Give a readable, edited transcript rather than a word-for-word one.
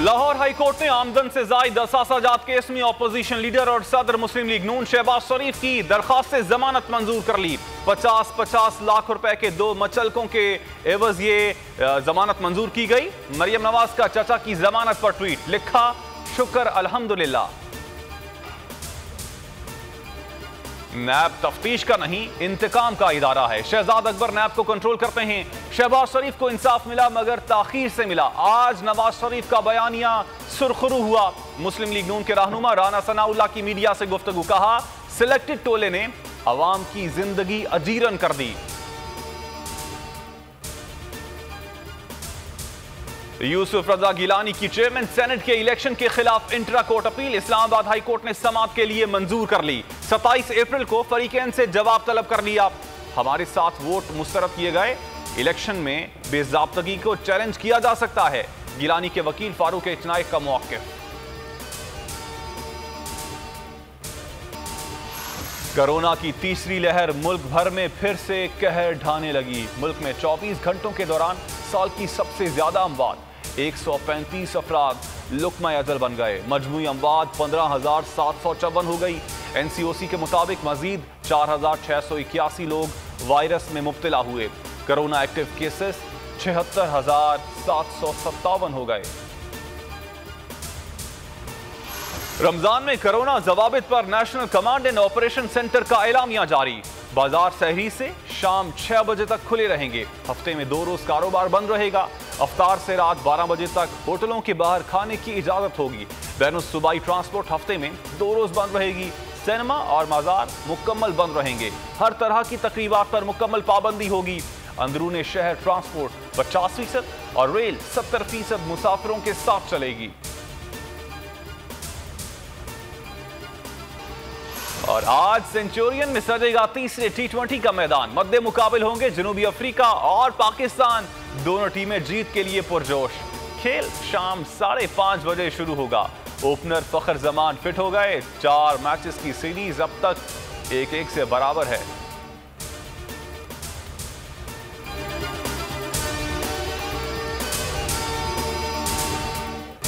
Lahore high court ने आमदन से जायद असासा जात केस में अपोजिशन लीडर और सदर मुस्लिम लीग नून शहबाज शरीफ की दरखास्त से जमानत मंजूर कर ली। 50-50 लाख रुपए के 2 मचलकों के एवज ये जमानत मंजूर की गई। मरियम नवाज का चाचा की जमानत पर ट्वीट, लिखा शुक्र अल्हम्दुलिल्लाह। नैब तफ्तीश का नहीं, इंतकाम का इदारा है। शहजाद अकबर नैब को कंट्रोल करते हैं। शहबाज शरीफ को इंसाफ मिला मगर ताखीर से मिला। आज नवाज शरीफ का बयानिया सुरखरू हुआ। मुस्लिम लीग नून के रहनुमा राना सनाउल्लाह की मीडिया से गुफ्तगू, कहा सिलेक्टेड टोले ने अवाम की जिंदगी अजीरन कर दी। यूसुफ रजा गिलानी की चेयरमैन सेनेट के इलेक्शन के खिलाफ intra court appeal Islamabad high court ने समाअत के लिए मंजूर कर ली। 27 अप्रैल को फरीकैन से जवाब तलब कर लिया। हमारे 7 वोट मुस्तरद किए गए। इलेक्शन में बेज़ाब्तगी को चैलेंज किया जा सकता है। गिलानी के वकील फारूक इचनाइक का मौक़िफ़। कोरोना की तीसरी लहर मुल्क भर में फिर से कहर ढाने लगी। मुल्क में 24 घंटों के दौरान साल की सबसे ज्यादा अमवात 135 अफराद लुक्मा अजल बन गए। मजमूई अमवात 15,754 हो गई। NCOC के मुताबिक मजीद 4,681 लोग वायरस में मुब्तला हुए। कोरोना एक्टिव केसेस 76,757 हो गए। रमजान में कोरोना जवाबित पर national command and operation centre का एलामिया जारी। बाजार सहरी से शाम 6 बजे तक खुले रहेंगे। हफ्ते में 2 रोज कारोबार बंद रहेगा। अफ्तार से रात 12 बजे तक होटलों के बाहर खाने की इजाजत होगी। बैनुल सूबाई ट्रांसपोर्ट हफ्ते में 2 रोज बंद रहेगी। सिनेमा और बाजार मुकम्मल बंद रहेंगे। हर तरह की तकरीबात पर मुकम्मल पाबंदी होगी। अंदरून शहर ट्रांसपोर्ट 50% और रेल 70% मुसाफिरों के साथ चलेगी। और आज सेंचुरियन में सजेगा तीसरे T20 का मैदान। मद्दे मुकाबिल होंगे जनूबी अफ्रीका और पाकिस्तान। दोनों टीमें जीत के लिए पुरजोश। खेल शाम 5:30 बजे शुरू होगा। ओपनर फखर जमान फिट हो गए। 4 मैचेस की सीरीज अब तक 1-1 से बराबर है।